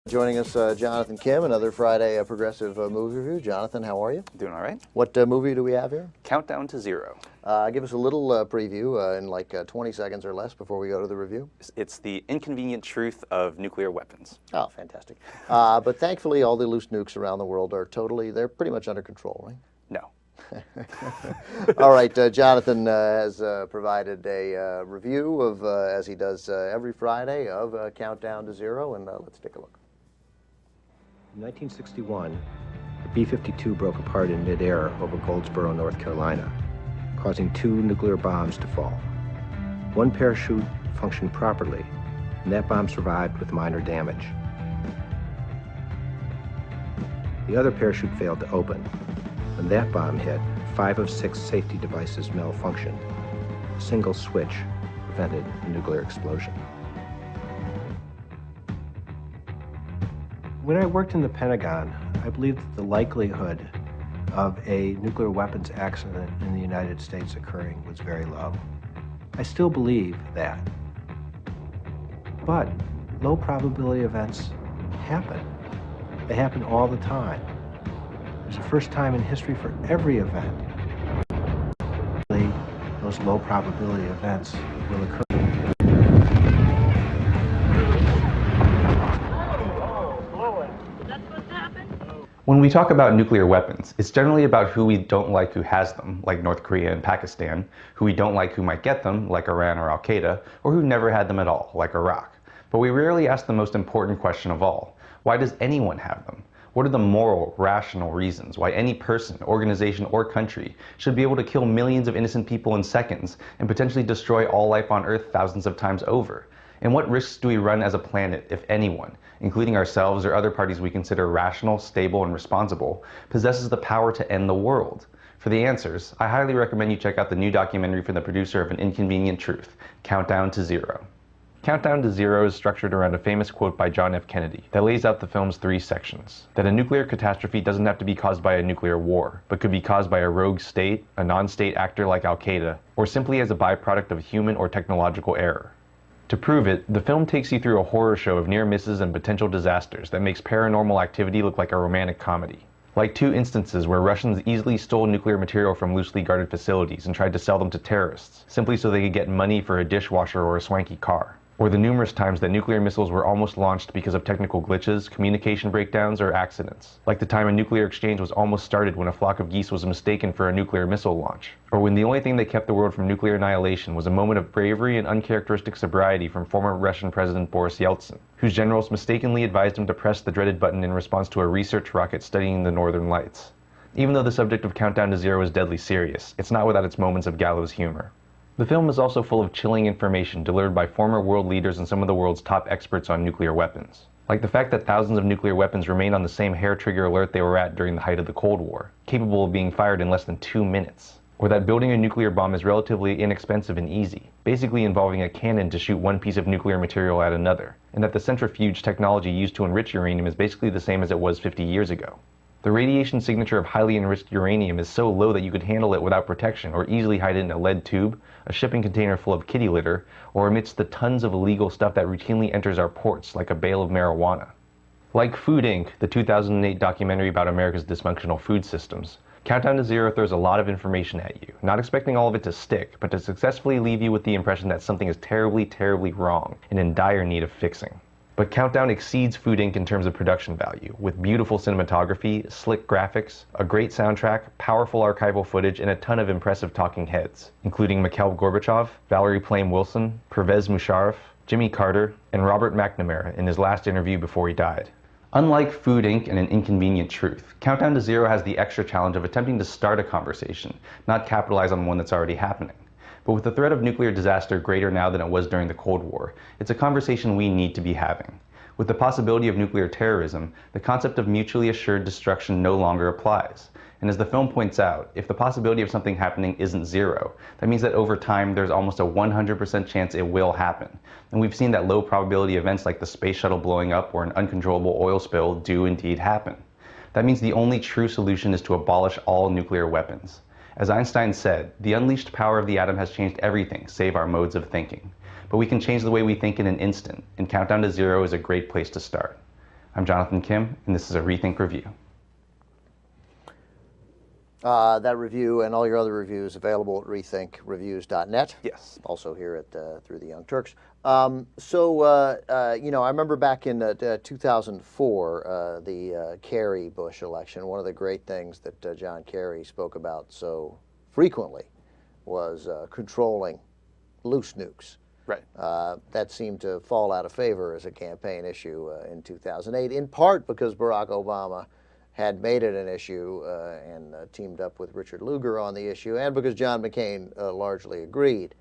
Joining us, Jonathan Kim, another Friday Progressive Movie Review. Jonathan, how are you? Doing all right. What movie do we have here? Countdown to Zero. Give us a little preview in like 20 seconds or less before we go to the review. It's the inconvenient truth of nuclear weapons. Oh, fantastic. But thankfully, all the loose nukes around the world are they're pretty much under control, right? No. All right, Jonathan has provided a review of, as he does every Friday, of Countdown to Zero, and let's take a look. In 1961, the B-52 broke apart in midair over Goldsboro, North Carolina, causing 2 nuclear bombs to fall. One parachute functioned properly, and that bomb survived with minor damage. The other parachute failed to open. When that bomb hit, 5 of 6 safety devices malfunctioned. A single switch prevented a nuclear explosion. When I worked in the Pentagon, I believed that the likelihood of a nuclear weapons accident in the United States occurring was very low. I still believe that. But low probability events happen. They happen all the time. There's a first time in history for every event. Those low probability events will occur. When we talk about nuclear weapons, it's generally about who we don't like who has them, like North Korea and Pakistan, who we don't like who might get them, like Iran or Al-Qaeda, or who never had them at all, like Iraq. But we rarely ask the most important question of all: why does anyone have them? What are the moral, rational reasons why any person, organization, or country should be able to kill millions of innocent people in seconds and potentially destroy all life on Earth thousands of times over? And what risks do we run as a planet if anyone, including ourselves or other parties we consider rational, stable, and responsible, possesses the power to end the world? For the answers, I highly recommend you check out the new documentary from the producer of An Inconvenient Truth, Countdown to Zero. Countdown to Zero is structured around a famous quote by John F. Kennedy that lays out the film's 3 sections. That a nuclear catastrophe doesn't have to be caused by a nuclear war, but could be caused by a rogue state, a non-state actor like Al-Qaeda, or simply as a byproduct of human or technological error. To prove it, the film takes you through a horror show of near misses and potential disasters that makes paranormal activity look like a romantic comedy. Like 2 instances where Russians easily stole nuclear material from loosely guarded facilities and tried to sell them to terrorists, simply so they could get money for a dishwasher or a swanky car. Or the numerous times that nuclear missiles were almost launched because of technical glitches, communication breakdowns, or accidents. Like the time a nuclear exchange was almost started when a flock of geese was mistaken for a nuclear missile launch. Or when the only thing that kept the world from nuclear annihilation was a moment of bravery and uncharacteristic sobriety from former Russian President Boris Yeltsin, whose generals mistakenly advised him to press the dreaded button in response to a research rocket studying the northern lights. Even though the subject of Countdown to Zero is deadly serious, it's not without its moments of gallows humor. The film is also full of chilling information delivered by former world leaders and some of the world's top experts on nuclear weapons. Like the fact that thousands of nuclear weapons remain on the same hair trigger alert they were at during the height of the Cold War, capable of being fired in less than 2 minutes. Or that building a nuclear bomb is relatively inexpensive and easy, basically involving a cannon to shoot one piece of nuclear material at another, and that the centrifuge technology used to enrich uranium is basically the same as it was 50 years ago. The radiation signature of highly enriched uranium is so low that you could handle it without protection or easily hide it in a lead tube, a shipping container full of kitty litter, or amidst the tons of illegal stuff that routinely enters our ports like a bale of marijuana. Like Food Inc., the 2008 documentary about America's dysfunctional food systems, Countdown to Zero throws a lot of information at you, not expecting all of it to stick, but to successfully leave you with the impression that something is terribly, terribly wrong and in dire need of fixing. But Countdown exceeds Food Inc. in terms of production value, with beautiful cinematography, slick graphics, a great soundtrack, powerful archival footage, and a ton of impressive talking heads, including Mikhail Gorbachev, Valerie Plame Wilson, Pervez Musharraf, Jimmy Carter, and Robert McNamara in his last interview before he died. Unlike Food Inc. and An Inconvenient Truth, Countdown to Zero has the extra challenge of attempting to start a conversation, not capitalize on one that's already happening. But with the threat of nuclear disaster greater now than it was during the Cold War, it's a conversation we need to be having. With the possibility of nuclear terrorism, the concept of mutually assured destruction no longer applies. And as the film points out, if the possibility of something happening isn't zero, that means that over time there's almost a 100% chance it will happen. And we've seen that low probability events like the space shuttle blowing up or an uncontrollable oil spill do indeed happen. That means the only true solution is to abolish all nuclear weapons. As Einstein said, the unleashed power of the atom has changed everything save our modes of thinking. But we can change the way we think in an instant, and Countdown to Zero is a great place to start. I'm Jonathan Kim, and this is a ReThink review. That review and all your other reviews available at rethinkreviews.net. Yes. Also here at Through the Young Turks. I remember back in 2004, the Kerry-Bush election, one of the great things that John Kerry spoke about so frequently was controlling loose nukes. Right. That seemed to fall out of favor as a campaign issue in 2008, in part because Barack Obama had made it an issue and teamed up with Richard Lugar on the issue, and because John McCain largely agreed.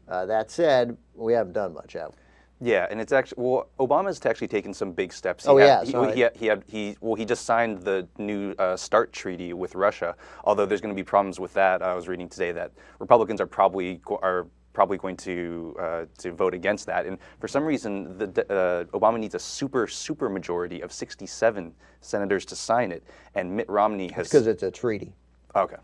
That said, we haven't done much, have we? Yeah, and it's actually, well, Obama's actually taken some big steps. He just signed the new START treaty with Russia, although there's going to be problems with that. I was reading today that Republicans are probably going to vote against that, and for some reason, Obama needs a super majority of 67 senators to sign it, and Mitt Romney has. Because it's a treaty. Okay.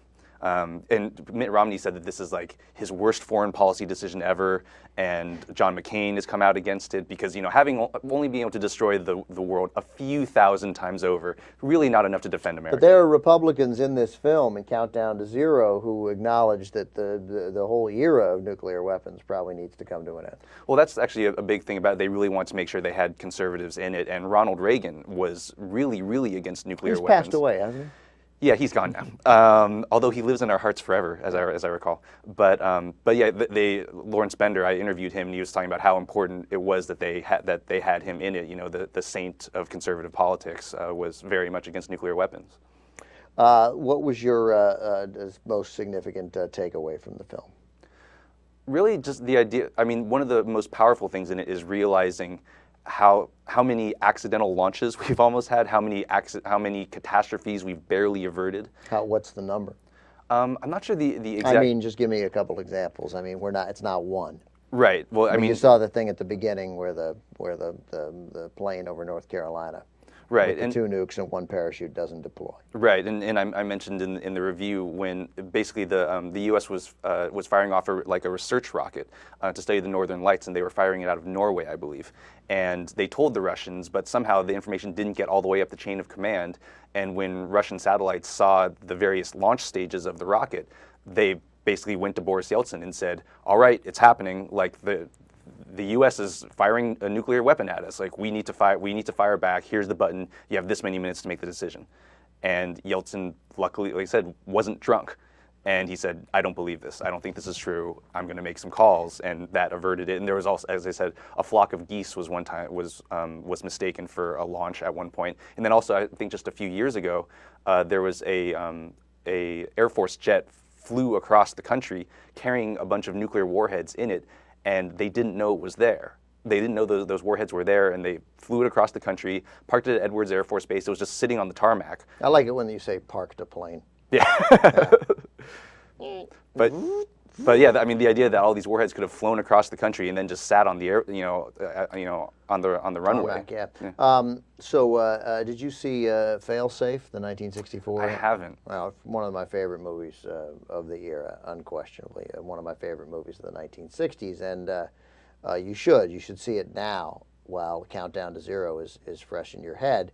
And Mitt Romney said that this is like his worst foreign policy decision ever, and John McCain has come out against it because, having only being able to destroy the world a few thousand times over, really not enough to defend America. But there are Republicans in this film, in Countdown to Zero, who acknowledge that the whole era of nuclear weapons probably needs to come to an end. Well, that's actually a big thing about it. They really want to make sure they had conservatives in it, and Ronald Reagan was really against nuclear weapons. He's passed away, hasn't he? Yeah, he's gone now. Although he lives in our hearts forever, as I recall. But yeah, Lawrence Bender, I interviewed him, and he was talking about how important it was that they had him in it. The saint of conservative politics was very much against nuclear weapons. What was your most significant takeaway from the film? Really, just the idea. I mean, one of the most powerful things in it is realizing how many accidental launches we've almost had, how many catastrophes we've barely averted. What's the number? I'm not sure the exact. I mean, just give me a couple examples. I mean, it's not one. Right. Well, I mean, you saw the thing at the beginning where the plane over North Carolina. Right. With the 2 nukes and 1 parachute doesn't deploy. Right, and I mentioned in the review when basically the U.S. was firing off a research rocket to study the Northern Lights, and they were firing it out of Norway, I believe. And they told the Russians, but somehow the information didn't get all the way up the chain of command. And when Russian satellites saw the various launch stages of the rocket, they basically went to Boris Yeltsin and said, "All right, it's happening. Like the U.S. is firing a nuclear weapon at us. Like we need to fire back. Here's the button. You have this many minutes to make the decision." And Yeltsin, luckily, like I said, wasn't drunk, and he said, "I don't believe this. I don't think this is true. I'm going to make some calls," and that averted it. And there was also, as I said, a flock of geese was mistaken for a launch at one point. And then also, I think just a few years ago, there was a Air Force jet flew across the country carrying a bunch of nuclear warheads in it, and they didn't know it was there. They didn't know those warheads were there, and they flew it across the country, parked it at Edwards Air Force Base. It was just sitting on the tarmac. I like it when you say parked a plane. Yeah. But yeah, I mean, the idea that all these warheads could have flown across the country and then just sat on the air, on the runway. Yeah. Did you see Failsafe, the 1964? I haven't. Well, one of my favorite movies of the era, unquestionably. One of my favorite movies of the 1960s, and you should see it now while Countdown to Zero is fresh in your head,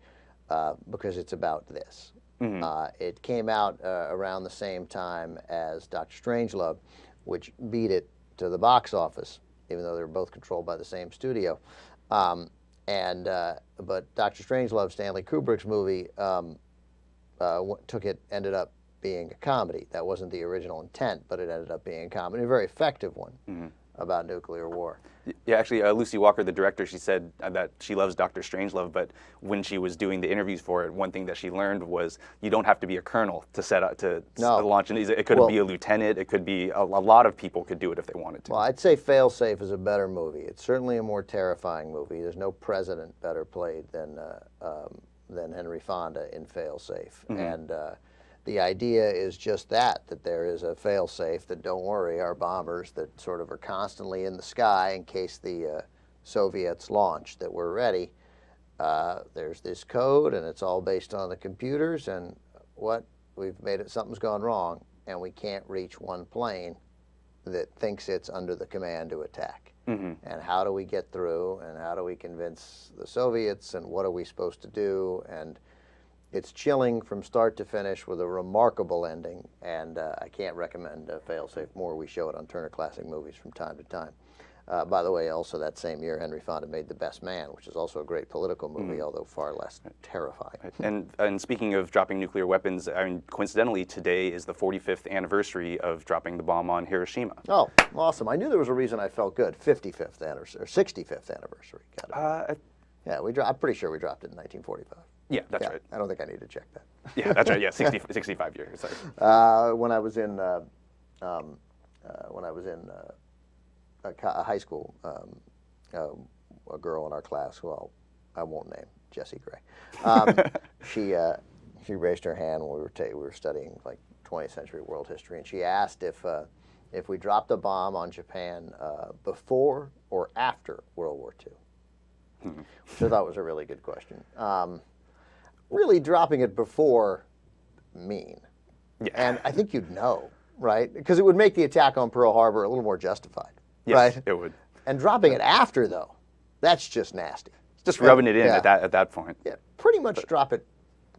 because it's about this. Mm-hmm. It came out around the same time as Dr. Strangelove, which beat it to the box office, even though they were both controlled by the same studio. But Dr. Strangelove, Stanley Kubrick's movie, ended up being a comedy. That wasn't the original intent, but it ended up being a comedy, a very effective one. Mm-hmm. About nuclear war. Yeah, actually, Lucy Walker, the director, she said that she loves Dr. Strangelove, but when she was doing the interviews for it, one thing that she learned was you don't have to be a colonel to set up to launch. And it could be a lieutenant. It could be a lot of people could do it if they wanted to. Well, I'd say Failsafe is a better movie. It's certainly a more terrifying movie. There's no president better played than Henry Fonda in Failsafe, mm-hmm. And the idea is just that there is a fail-safe, that don't worry, our bombers that sort of are constantly in the sky in case the Soviets launch, that we're ready. There's this code, and it's all based on the computers, and something's gone wrong, and we can't reach one plane that thinks it's under the command to attack. and how do we get through, and how do we convince the Soviets, and what are we supposed to do? And it's chilling from start to finish with a remarkable ending, and I can't recommend Failsafe more. We show it on Turner Classic Movies from time to time. By the way, also that same year, Henry Fonda made The Best Man, which is also a great political movie, although far less terrifying. And speaking of dropping nuclear weapons, I mean, coincidentally, today is the 45th anniversary of dropping the bomb on Hiroshima. Oh, awesome. I knew there was a reason I felt good. 55th anniversary, or 65th anniversary. Yeah, I'm pretty sure we dropped it in 1945. Yeah, that's right. I don't think I need to check that. Yeah, that's right. Yeah, 65 years. Sorry. When I was in high school, a girl in our class, who I won't name, Jessie Gray, she raised her hand when we were studying like 20th century world history, and she asked if we dropped a bomb on Japan before or after World War II, which I thought was a really good question. Really dropping it before mean. Yeah. And I think you'd know, right? Because it would make the attack on Pearl Harbor a little more justified, yes, right? It would. And dropping it after, though, that's just nasty. Just rubbing it in at that point. Yeah, pretty much drop it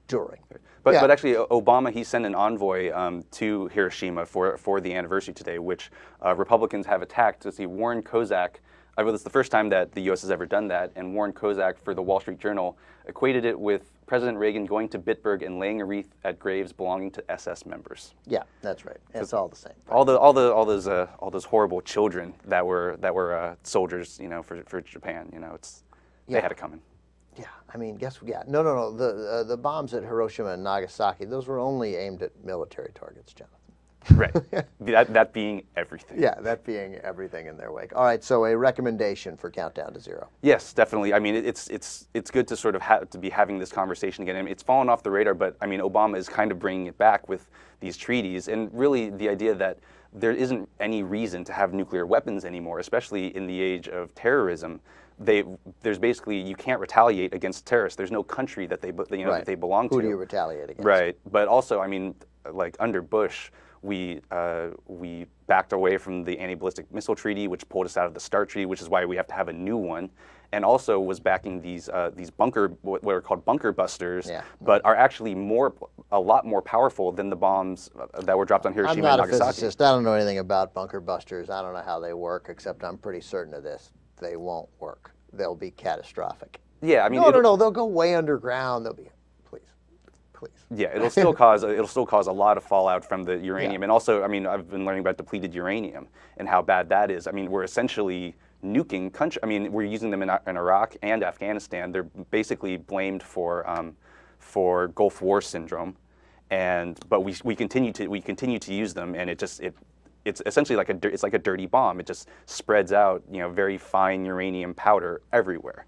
during. But actually, Obama, he sent an envoy to Hiroshima for the anniversary today, which Republicans have attacked. To see Warren Kozak. It's the first time that the U.S. has ever done that, and Warren Kozak for the Wall Street Journal equated it with President Reagan going to Bitburg and laying a wreath at graves belonging to SS members. Yeah, that's right. It's all the same. All those horrible children that were soldiers, for Japan. They had it coming. Yeah, I mean, no. The bombs at Hiroshima and Nagasaki, those were only aimed at military targets, Jonathan. Right. that being everything. Yeah, that being everything in their wake. All right, so a recommendation for Countdown to Zero. Yes, definitely. I mean, it's good to sort of to be having this conversation again. I mean, it's fallen off the radar, but I mean, Obama is kind of bringing it back with these treaties, and really the idea that there isn't any reason to have nuclear weapons anymore, especially in the age of terrorism. There's basically, you can't retaliate against terrorists. There's no country that they that they belong to. Who do you retaliate against? Right, but also, I mean, like under Bush, we backed away from the anti-ballistic missile treaty, which pulled us out of the START treaty, which is why we have to have a new one, and also was backing these what are called bunker busters, but are actually a lot more powerful than the bombs that were dropped on Hiroshima and Nagasaki. I'm not a physicist. I don't know anything about bunker busters. I don't know how they work, except I'm pretty certain of this: they won't work. They'll be catastrophic. Yeah, I mean, no. They'll go way underground. They'll be. Yeah, it'll still cause a lot of fallout from the uranium, and also, I mean, I've been learning about depleted uranium and how bad that is. I mean, we're essentially nuking country. I mean, we're using them in Iraq and Afghanistan. They're basically blamed for Gulf War syndrome, but we continue to use them, and it's essentially like a dirty bomb. It just spreads out, very fine uranium powder everywhere.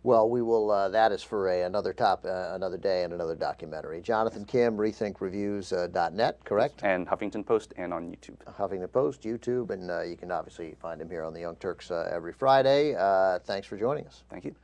Well, we will. That is for another day and another documentary. Jonathan Kim, ReThinkReviews.net, correct? And Huffington Post, and on YouTube. Huffington Post, YouTube, and you can obviously find him here on the Young Turks every Friday. Thanks for joining us. Thank you.